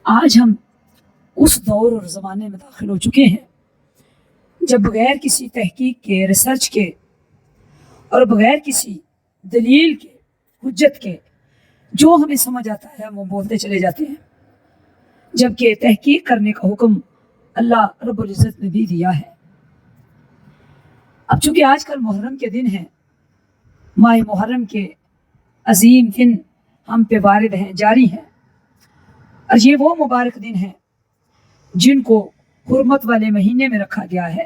آج ہم اس دور اور زمانے میں داخل ہو چکے ہیں جب بغیر کسی تحقیق کے، ریسرچ کے اور بغیر کسی دلیل کے، حجت کے جو ہمیں سمجھ آتا ہے ہم وہ بولتے چلے جاتے ہیں، جبکہ تحقیق کرنے کا حکم اللہ رب العزت نے بھی دیا ہے۔ اب چونکہ آج کل محرم کے دن ہیں، ماہ محرم کے عظیم دن ہم پہ وارد ہیں، جاری ہیں، اور یہ وہ مبارک دن ہیں جن کو حرمت والے مہینے میں رکھا گیا ہے،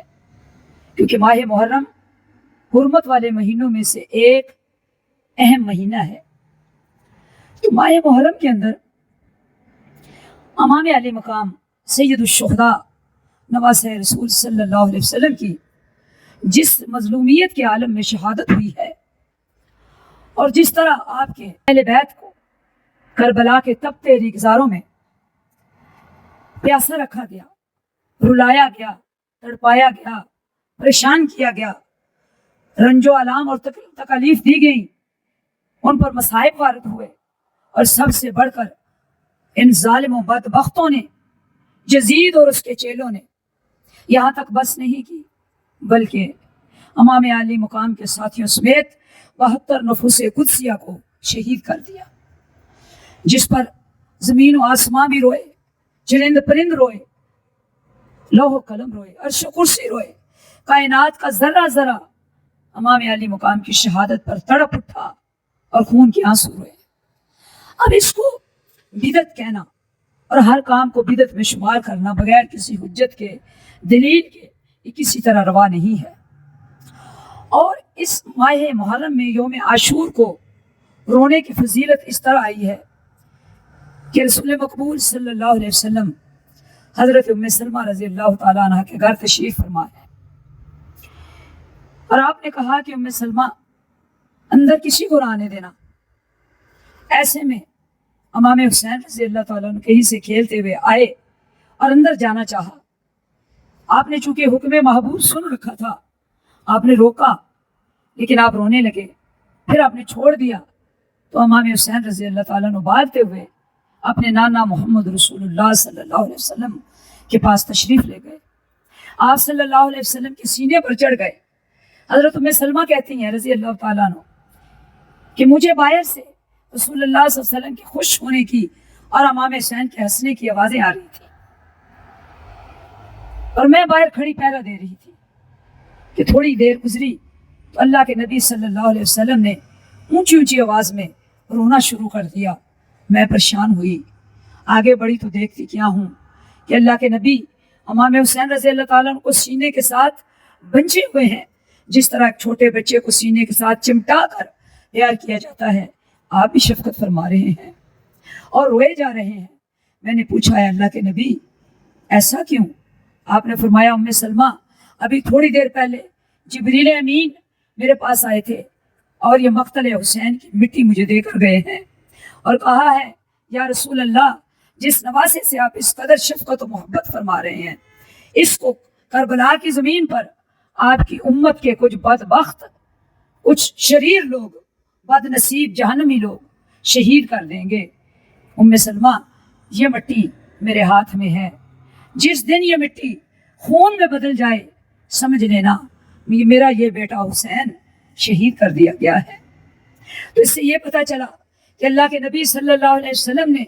کیونکہ ماہ محرم حرمت والے مہینوں میں سے ایک اہم مہینہ ہے۔ تو ماہ محرم کے اندر امام علی مقام سید الشہداء نواسہ رسول صلی اللہ علیہ وسلم کی جس مظلومیت کے عالم میں شہادت ہوئی ہے، اور جس طرح آپ کے اہل بیت کو کربلا کے تپتے ریگزاروں میں پیاسا رکھا گیا، رلایا گیا، تڑپایا گیا، پریشان کیا گیا، رنج و آلام اور تکالیف دی گئیں، ان پر مصائب وارد ہوئے، اور سب سے بڑھ کر ان ظالم و بدبختوں نے، یزید اور اس کے چیلوں نے یہاں تک بس نہیں کی بلکہ امام علی مقام کے ساتھیوں سمیت 72 نفوس قدسیہ کو شہید کر دیا، جس پر زمین و آسمان بھی روئے، چرند پرند روئے، لوح و قلم روئے، عرش و کرسی روئے، کائنات کا ذرہ ذرہ امام علی مقام کی شہادت پر تڑپ اٹھا اور خون کے آنسو روئے۔ اب اس کو بدعت کہنا اور ہر کام کو بدعت میں شمار کرنا بغیر کسی حجت کے، دلیل کے، یہ کسی طرح روا نہیں ہے۔ اور اس ماہ محرم میں یوم عاشور کو رونے کی فضیلت اس طرح آئی ہے کہ رسول مقبول صلی اللہ علیہ وسلم حضرت ام سلمہ رضی اللہ تعالیٰ عنہ کے گھر تشریف فرما ہے، اور آپ نے کہا کہ ام سلمہ اندر کسی کو نہ آنے دینا۔ ایسے میں امام حسین رضی اللہ تعالیٰ عنہ کہیں سے کھیلتے ہوئے آئے اور اندر جانا چاہا۔ آپ نے چونکہ حکم محبوب سن رکھا تھا، آپ نے روکا، لیکن آپ رونے لگے، پھر آپ نے چھوڑ دیا، تو امام حسین رضی اللہ تعالیٰ عنہ بھاگتے ہوئے اپنے نانا محمد رسول اللہ صلی اللہ علیہ وسلم کے پاس تشریف لے گئے۔ آپ صلی اللہ علیہ وسلم کے سینے پر چڑھ گئے۔ حضرت ام سلمہ کہتی ہیں رضی اللہ تعالیٰ عنہ کہ مجھے باہر سے رسول اللہ صلی اللہ علیہ وسلم کے خوش ہونے کی اور امام حسین کے ہنسنے کی آوازیں آ رہی تھی، اور میں باہر کھڑی پہرا دے رہی تھی کہ تھوڑی دیر گزری تو اللہ کے نبی صلی اللہ علیہ وسلم نے اونچی اونچی آواز میں رونا شروع کر دیا۔ میں پریشان ہوئی، آگے بڑھی تو دیکھتی کیا ہوں کہ اللہ کے نبی امام حسین رضی اللہ تعالیٰ عنہ کو سینے کے ساتھ بنچے ہوئے ہیں، جس طرح ایک چھوٹے بچے کو سینے کے ساتھ چمٹا کر پیار کیا جاتا ہے۔ آپ بھی شفقت فرما رہے ہیں اور روئے جا رہے ہیں۔ میں نے پوچھا ہے اللہ کے نبی ایسا کیوں؟ آپ نے فرمایا ام سلمہ ابھی تھوڑی دیر پہلے جبریل امین میرے پاس آئے تھے اور یہ مقتل حسین کی مٹی مجھے دے کر گئے ہیں، اور کہا ہے یا رسول اللہ جس نواسے سے آپ اس قدر شفقت و محبت فرما رہے ہیں، اس کو کربلا کی زمین پر آپ کی امت کے کچھ بدبخت، کچھ شریر لوگ، بد نصیب جہنمی لوگ شہید کر دیں گے۔ ام سلمہ یہ مٹی میرے ہاتھ میں ہے، جس دن یہ مٹی خون میں بدل جائے سمجھ لینا میرا یہ بیٹا حسین شہید کر دیا گیا ہے۔ تو اس سے یہ پتہ چلا کہ اللہ کے نبی صلی اللہ علیہ وسلم نے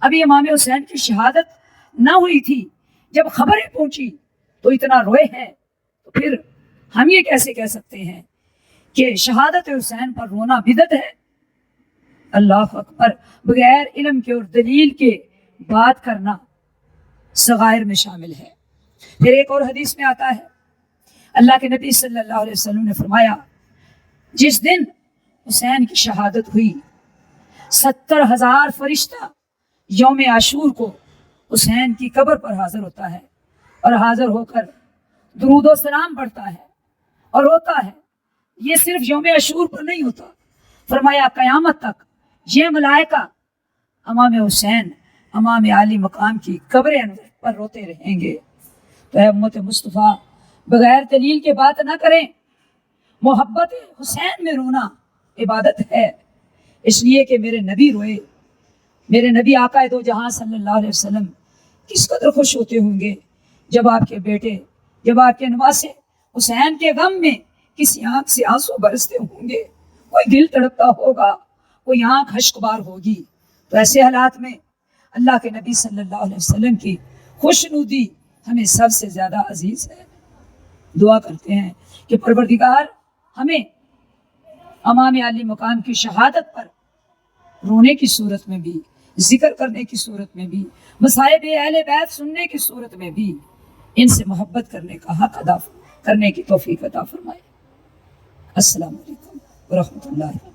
ابھی امام حسین کی شہادت نہ ہوئی تھی، جب خبریں پہنچی تو اتنا روئے ہیں، تو پھر ہم یہ کیسے کہہ سکتے ہیں کہ شہادت حسین پر رونا بدعت ہے؟ اللہ اکبر، بغیر علم کے اور دلیل کے بات کرنا صغائر میں شامل ہے۔ پھر ایک اور حدیث میں آتا ہے اللہ کے نبی صلی اللہ علیہ وسلم نے فرمایا جس دن حسین کی شہادت ہوئی 70,000 فرشتہ یوم عاشور کو حسین کی قبر پر حاضر ہوتا ہے، اور حاضر ہو کر درود و سلام پڑھتا ہے اور روتا ہے۔ یہ صرف یوم عاشور پر نہیں ہوتا، فرمایا قیامت تک یہ ملائکہ امام حسین، امام علی مقام کی قبر انور پر روتے رہیں گے۔ تو اے امت مصطفیٰ بغیر دلیل کے بات نہ کریں، محبت حسین میں رونا عبادت ہے، اس لیے کہ میرے نبی روئے میرے نبی آقا دو جہاں صلی اللہ علیہ وسلم کس قدر خوش ہوتے ہوں گے جب آپ کے بیٹے، جب آپ کے نواسے حسین کے غم میں کسی آنکھ سے آنسو برستے ہوں گے، کوئی دل تڑپتا ہوگا، کوئی آنکھ اشکبار ہوگی۔ تو ایسے حالات میں اللہ کے نبی صلی اللہ علیہ وسلم کی خوشنودی ہمیں سب سے زیادہ عزیز ہے۔ دعا کرتے ہیں کہ پروردگار ہمیں امام علی مقام کی شہادت پر رونے کی صورت میں بھی، ذکر کرنے کی صورت میں بھی، مصائب اہل بیت سننے کی صورت میں بھی ان سے محبت کرنے کا حق ادا کرنے کی توفیق عطا فرمائے۔ السلام علیکم ورحمۃ اللہ۔